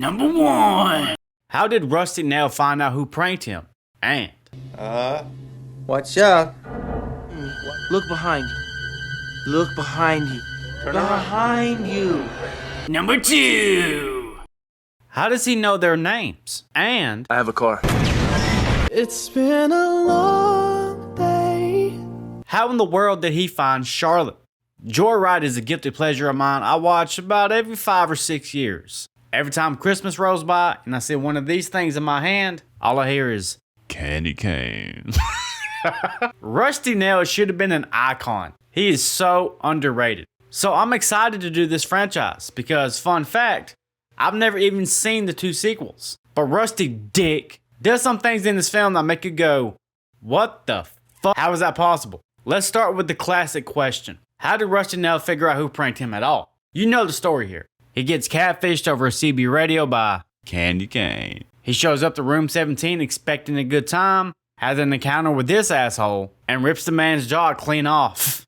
Number 1. How did Rusty Nail find out who pranked him? And Watch out. Look behind you. Look behind you. Turn around. Behind you. Number 2. How does he know their names? And I have a car. It's been a long day. how in the world did he find Charlotte? Joyride is a guilty pleasure of mine I watch about every 5 or 6 years. Every time Christmas rolls by and I see one of these things in my hand, all I hear is candy cane. Rusty Nail should have been an icon. He is so underrated. So I'm excited to do this franchise because, fun fact, I've never even seen the 2 sequels. But Rusty Dick does some things in this film that make you go, what the fuck? How is that possible? Let's start with the classic question. How did Rusty Nail figure out who pranked him at all? You know the story here. He gets catfished over a CB radio by Candy Cane. He shows up to room 17 expecting a good time, has an encounter with this asshole, and rips the man's jaw clean off.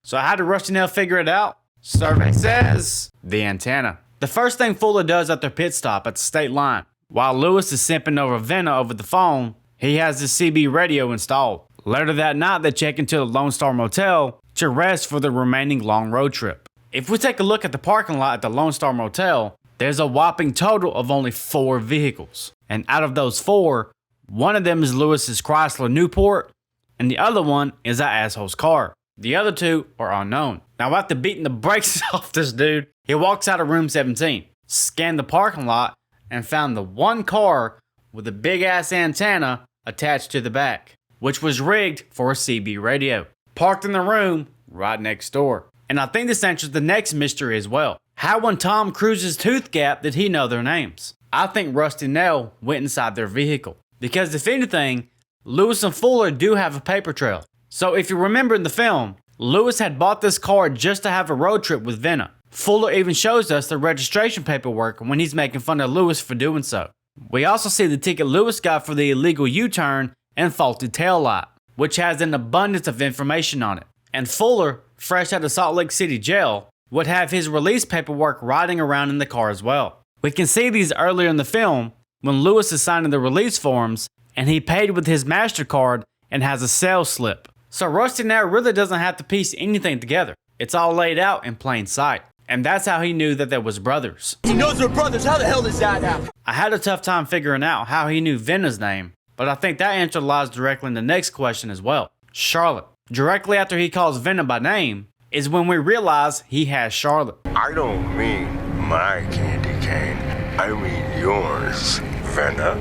So how did Rusty Nail figure it out? Survey says the antenna. The first thing Fuller does at their pit stop at the state line, while Lewis is simping over Venna over the phone, he has the CB radio installed. Later that night, they check into the Lone Star Motel to rest for the remaining long road trip. If we take a look at the parking lot at the Lone Star Motel, there's a whopping total of only 4 vehicles. And out of those 4, one of them is Lewis's Chrysler Newport, and the other one is that asshole's car. The other 2 are unknown. Now after beating the brakes off this dude, he walks out of room 17, scanned the parking lot, and found the one car with a big ass antenna attached to the back, which was rigged for a CB radio, parked in the room right next door. And I think this answers the next mystery as well. How in Tom Cruise's tooth gap did he know their names? I think Rusty Nail went inside their vehicle. Because if anything, Lewis and Fuller do have a paper trail. So if you remember in the film, Lewis had bought this car just to have a road trip with Venna. Fuller even shows us the registration paperwork when he's making fun of Lewis for doing so. We also see the ticket Lewis got for the illegal U-turn and faulty taillight, which has an abundance of information on it. And Fuller, fresh out of Salt Lake City jail, would have his release paperwork riding around in the car as well. We can see these earlier in the film when Lewis is signing the release forms and he paid with his MasterCard and has a sales slip. So Rusty Nail really doesn't have to piece anything together. It's all laid out in plain sight. And that's how he knew that they was brothers. He knows they're brothers. How the hell does that happen? I had a tough time figuring out how he knew Venna's name, but I think that answer lies directly in the next question as well. Charlotte. Directly after he calls Venna by name is when we realize he has Charlotte. I don't mean my candy cane. I mean yours, Venna.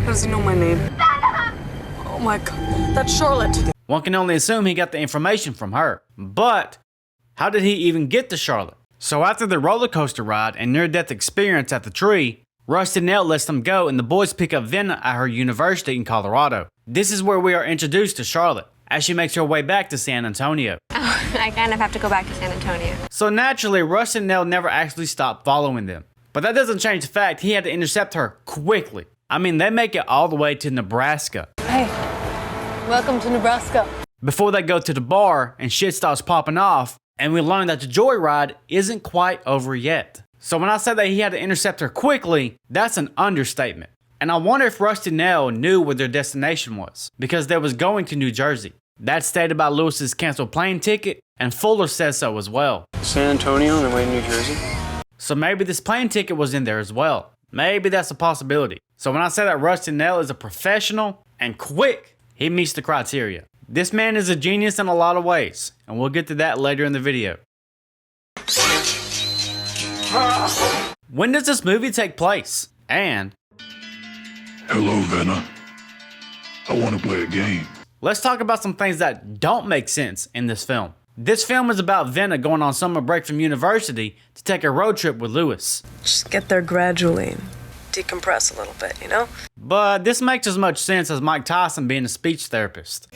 How does he know my name? Oh my god, that's Charlotte. One can only assume he got the information from her. But how did he even get to Charlotte? So after the roller coaster ride and near-death experience at the tree, Rusty Nail lets them go and the boys pick up Venna at her university in Colorado. This is where we are introduced to Charlotte as she makes her way back to San Antonio. Oh, I kind of have to go back to San Antonio. So naturally, Rusty Nail never actually stopped following them. But that doesn't change the fact he had to intercept her quickly. I mean, they make it all the way to Nebraska. Hey, welcome to Nebraska. Before they go to the bar and shit starts popping off, and we learn that the joyride isn't quite over yet. So when I say that he had to intercept her quickly, that's an understatement. And I wonder if Rusty Nail knew where their destination was, because they was going to New Jersey. That's stated by Lewis's canceled plane ticket, and Fuller says so as well. San Antonio on the way to New Jersey? So maybe this plane ticket was in there as well. Maybe that's a possibility. So when I say that Rusty Nail is a professional and quick, he meets the criteria. This man is a genius in a lot of ways, and we'll get to that later in the video. When does this movie take place? And hello, Venna. I want to play a game. Let's talk about some things that don't make sense in this film. This film is about Venna going on summer break from university to take a road trip with Lewis. Just get there gradually and decompress a little bit, you know? But this makes as much sense as Mike Tyson being a speech therapist.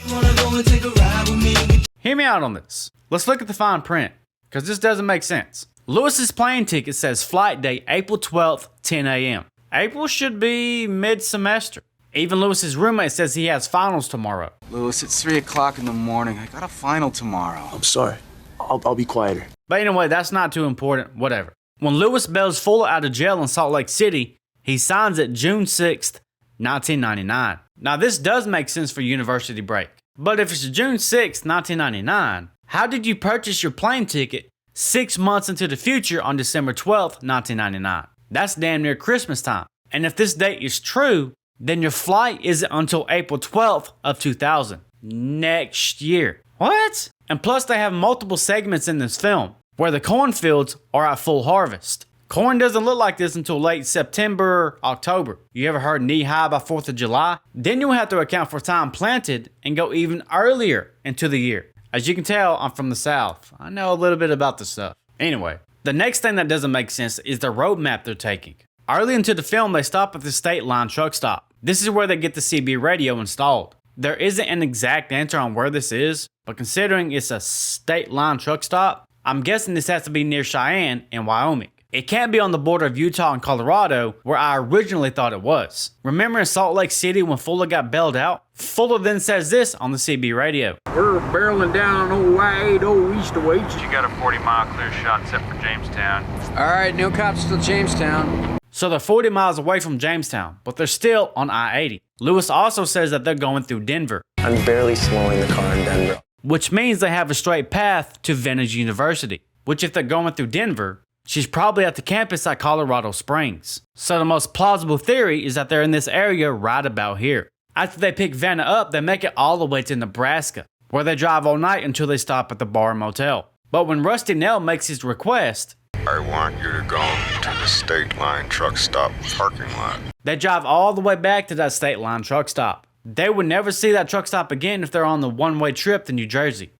Hear me out on this. Let's look at the fine print, because this doesn't make sense. Lewis's plane ticket says flight date April 12th, 10 a.m. April should be mid-semester. Even Lewis's roommate says he has finals tomorrow. Lewis, it's 3 o'clock in the morning. I got a final tomorrow. I'm sorry. I'll be quieter. But anyway, that's not too important, whatever. When Lewis bails Fuller out of jail in Salt Lake City, he signs it June 6th, 1999. Now this does make sense for university break. But if it's June 6th, 1999, how did you purchase your plane ticket 6 months into the future on December 12th, 1999? That's damn near Christmas time. And if this date is true, then your flight isn't until April 12th of 2000. Next year. What? And plus they have multiple segments in this film where the cornfields are at full harvest. Corn doesn't look like this until late September, October. You ever heard knee high by 4th of July? Then you'll have to account for time planted and go even earlier into the year. As you can tell, I'm from the South. I know a little bit about this stuff. Anyway, the next thing that doesn't make sense is the road map they're taking. Early into the film, they stop at the state line truck stop. This is where they get the CB radio installed. There isn't an exact answer on where this is, but considering it's a state line truck stop, I'm guessing this has to be near Cheyenne in Wyoming. It can't be on the border of Utah and Colorado, where I originally thought it was. Remember in Salt Lake City when Fuller got bailed out? Fuller then says this on the CB radio. We're barreling down old I-80 east of Waits. You got a 40-mile clear shot except for Jamestown. All right, no cops till Jamestown. So they're 40 miles away from Jamestown, but they're still on I-80. Lewis also says that they're going through Denver. I'm barely slowing the car in Denver. Which means they have a straight path to Vintage University. Which if they're going through Denver, she's probably at the campus at Colorado Springs. So the most plausible theory is that they're in this area right about here. After they pick Vanna up, they make it all the way to Nebraska, where they drive all night until they stop at the bar and motel. But when Rusty Nail makes his request, I want you to go to the state line truck stop parking lot. They drive all the way back to that state line truck stop. They would never see that truck stop again if they're on the one-way trip to New Jersey.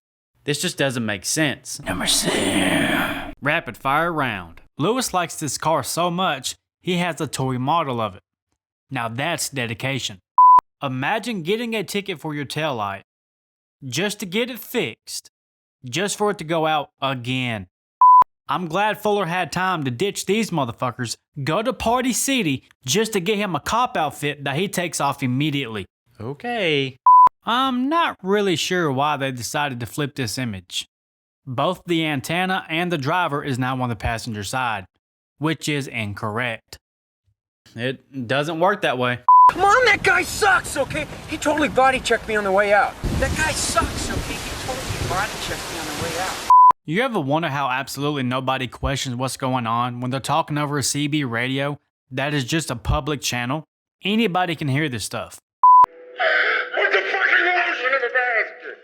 This just doesn't make sense. Number 6. Rapid fire round. Lewis likes this car so much, he has a toy model of it. Now that's dedication. Imagine getting a ticket for your taillight just to get it fixed, just for it to go out again. I'm glad Fuller had time to ditch these motherfuckers, go to Party City just to get him a cop outfit that he takes off immediately. Okay. I'm not really sure why they decided to flip this image. Both the antenna and the driver is now on the passenger side, which is incorrect. It doesn't work that way. Come on, that guy sucks, okay? He totally body checked me on the way out. That guy sucks, okay? He totally body checked me on the way out. You ever wonder how absolutely nobody questions what's going on when they're talking over a CB radio that is just a public channel? Anybody can hear this stuff. Put the fucking lotion in the basket!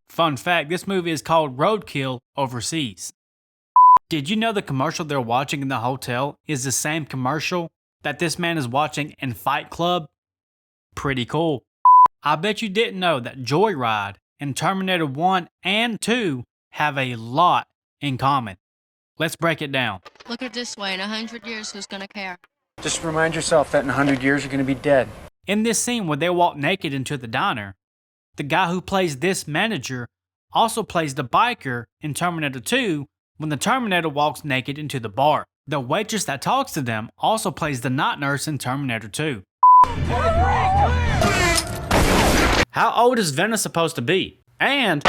Fun fact, this movie is called Roadkill Overseas. Did you know the commercial they're watching in the hotel is the same commercial that this man is watching in Fight Club? Pretty cool. I bet you didn't know that Joyride and Terminator 1 and 2 have a lot in common. Let's break it down. Look at it this way, in 100 years, who's gonna care? Just remind yourself that in 100 years you're gonna be dead. In this scene where they walk naked into the diner, the guy who plays this manager also plays the biker in Terminator 2 when the Terminator walks naked into the bar. The waitress that talks to them also plays the night nurse in Terminator 2. How old is Venna supposed to be? And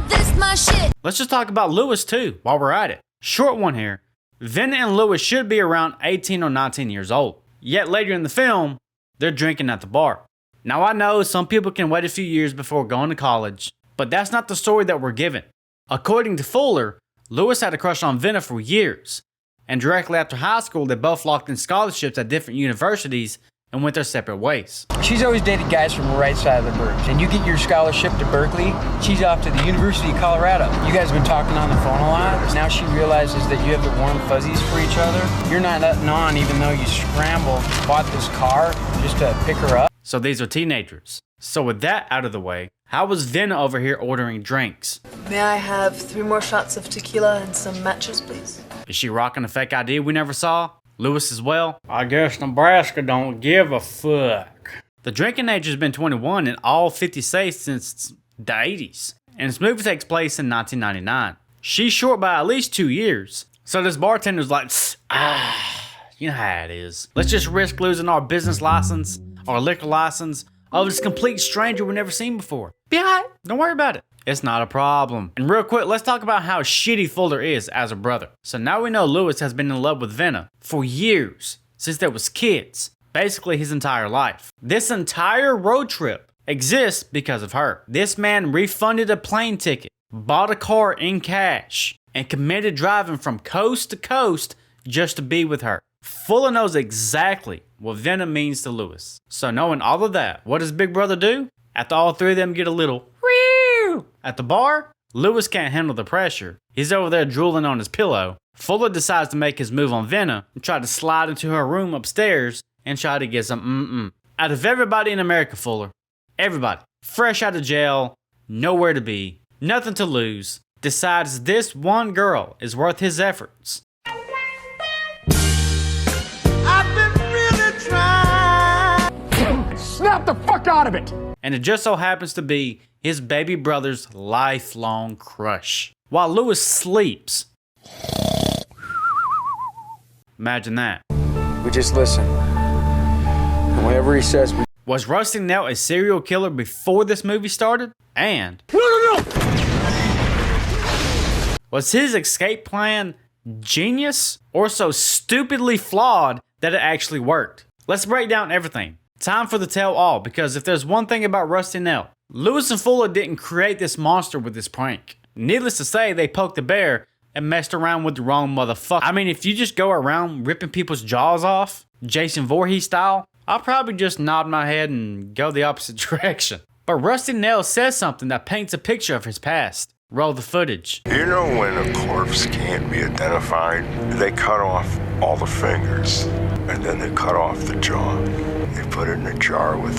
This my shit. let's just talk about Lewis too while we're at it. Short one here. Venna and Lewis should be around 18 or 19 years old. Yet later in the film, they're drinking at the bar. Now I know some people can wait a few years before going to college, but that's not the story that we're given. According to Fuller, Lewis had a crush on Venna for years, and directly after high school they both locked in scholarships at different universities and went their separate ways. She's always dated guys from the right side of the burbs. And you get your scholarship to Berkeley, she's off to the University of Colorado. You guys have been talking on the phone a lot. Now she realizes that you have the warm fuzzies for each other. You're not letting on even though you scrambled, bought this car just to pick her up. So these are teenagers. So with that out of the way, how was Venna over here ordering drinks? May I have 3 more shots of tequila and some matches, please? Is she rocking a fake ID we never saw? Lewis as well? I guess Nebraska don't give a fuck. The drinking age has been 21 in all 50 states since the 80s. And this movie takes place in 1999. She's short by at least 2 years. So this bartender's like, you know how it is. Let's just risk losing our business license, our liquor license, of this complete stranger we've never seen before. Be alright, don't worry about it. It's not a problem. And real quick, let's talk about how shitty Fuller is as a brother. So now we know Lewis has been in love with Venna for years, since there was kids, basically his entire life. This entire road trip exists because of her. This man refunded a plane ticket, bought a car in cash, and committed driving from coast to coast just to be with her. Fuller knows exactly what Venna means to Lewis. So knowing all of that, what does Big Brother do? After all three of them get a little whew at the bar, Lewis can't handle the pressure. He's over there drooling on his pillow. Fuller decides to make his move on Venna and try to slide into her room upstairs and try to get some Out of everybody in America, Fuller, everybody, fresh out of jail, nowhere to be, nothing to lose, decides this one girl is worth his efforts. I've been really trying. Snap the fuck out of it! And it just so happens to be his baby brother's lifelong crush. While Lewis sleeps. Imagine that. We just listen. And whatever he says, we... Was Rusty Nail a serial killer before this movie started? And... No! Was his escape plan genius or so stupidly flawed that it actually worked? Let's break down everything. Time for the tell all, because if there's one thing about Rusty Nail, Lewis and Fuller didn't create this monster with this prank. Needless to say, they poked the bear and messed around with the wrong motherfucker. I mean, if you just go around ripping people's jaws off, Jason Voorhees style, I'll probably just nod my head and go the opposite direction. But Rusty Nail says something that paints a picture of his past. Roll the footage. You know when a corpse can't be identified, they cut off all the fingers, and then they cut off the jaw. They put it in a jar with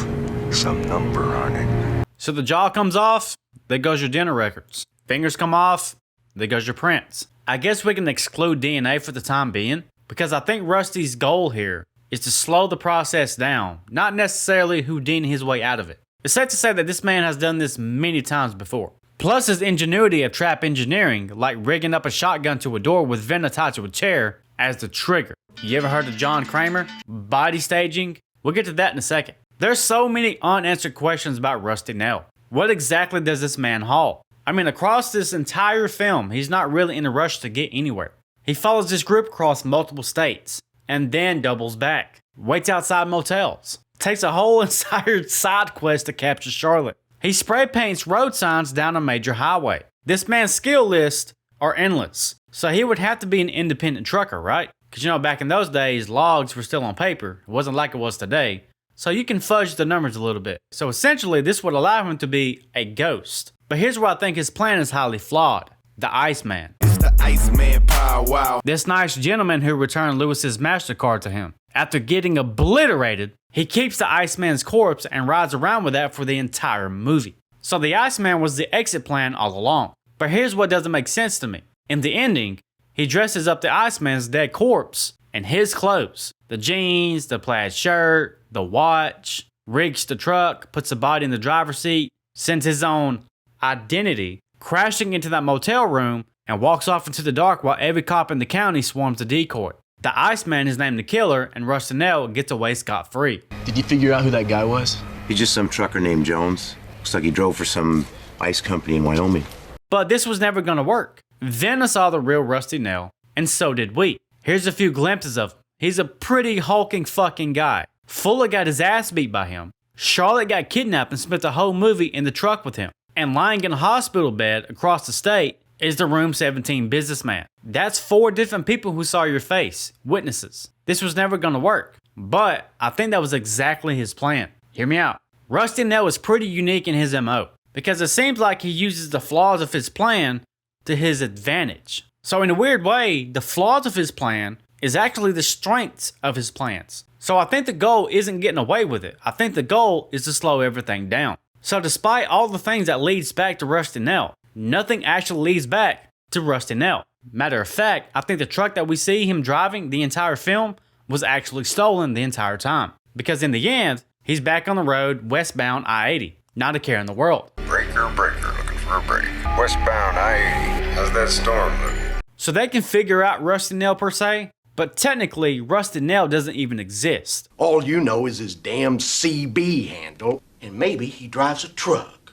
some number on it. So the jaw comes off, there goes your dinner records. Fingers come off, there goes your prints. I guess we can exclude DNA for the time being, because I think Rusty's goal here is to slow the process down, not necessarily Houdini his way out of it. It's safe to say that this man has done this many times before. Plus his ingenuity of trap engineering, like rigging up a shotgun to a door with Venna tied to a chair as the trigger. You ever heard of John Kramer? Body staging? We'll get to that in a second. There's so many unanswered questions about Rusty Nail. What exactly does this man haul? I mean, across this entire film, he's not really in a rush to get anywhere. He follows this group across multiple states, and then doubles back. Waits outside motels. Takes a whole entire side quest to capture Charlotte. He spray paints road signs down a major highway. This man's skill lists are endless. So he would have to be an independent trucker, right? Because you know, back in those days, logs were still on paper. It wasn't like it was today. So you can fudge the numbers a little bit. So essentially, this would allow him to be a ghost. But here's where I think his plan is highly flawed. The Iceman. It's the Iceman power, wow. This nice gentleman who returned Lewis's MasterCard to him. After getting obliterated, he keeps the Iceman's corpse and rides around with that for the entire movie. So the Iceman was the exit plan all along. But here's what doesn't make sense to me. In the ending, he dresses up the Iceman's dead corpse in his clothes. The jeans, the plaid shirt, the watch, rigs the truck, puts the body in the driver's seat, sends his own identity crashing into that motel room, and walks off into the dark while every cop in the county swarms the decoy. The Iceman is named the killer, and Rusty Nail gets away scot-free. Did you figure out who that guy was? He's just some trucker named Jones. Looks like he drove for some ice company in Wyoming. But this was never gonna work. Venna saw the real Rusty Nail, and so did we. Here's a few glimpses of him. He's a pretty hulking fucking guy. Fuller got his ass beat by him. Charlotte got kidnapped and spent the whole movie in the truck with him. And lying in a hospital bed across the state is the Room 17 businessman. That's 4 different people who saw your face, witnesses. This was never gonna work, but I think that was exactly his plan. Hear me out. Rusty Nail is pretty unique in his MO, because it seems like he uses the flaws of his plan to his advantage. So in a weird way, the flaws of his plan is actually the strengths of his plans. So I think the goal isn't getting away with it. I think the goal is to slow everything down. So despite all the things that leads back to Rusty Nail, nothing actually leads back to Rusty Nail. Matter of fact, I think the truck that we see him driving the entire film was actually stolen the entire time. Because in the end, he's back on the road westbound I-80. Not a care in the world. Breaker, looking for a break. Westbound I-80. How's that storm looking? So they can figure out Rusty Nail per se, but technically Rusty Nail doesn't even exist. All you know is his damn CB handle, and maybe he drives a truck.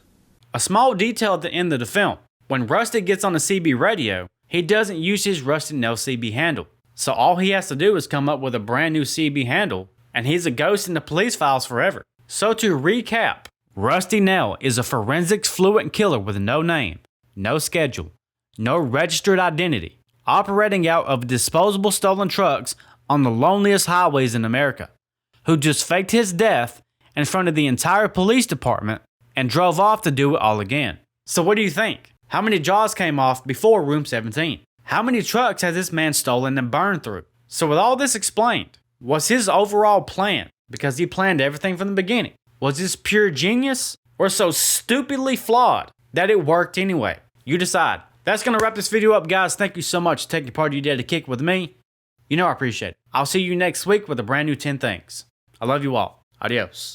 A small detail at the end of the film. When Rusty gets on the CB radio, he doesn't use his Rusty Nail CB handle. So all he has to do is come up with a brand new CB handle, and he's a ghost in the police files forever. So to recap, Rusty Nail is a forensics fluent killer with no name, no schedule, no registered identity, operating out of disposable stolen trucks on the loneliest highways in America, who just faked his death in front of the entire police department and drove off to do it all again. So what do you think? How many jaws came off before Room 17? How many trucks has this man stolen and burned through? So with all this explained, was his overall plan, because he planned everything from the beginning, was this pure genius or so stupidly flawed that it worked anyway? You decide. That's going to wrap this video up, guys. Thank you so much for taking part of your day to kick with me. You know I appreciate it. I'll see you next week with a brand new 10 things. I love you all. Adios.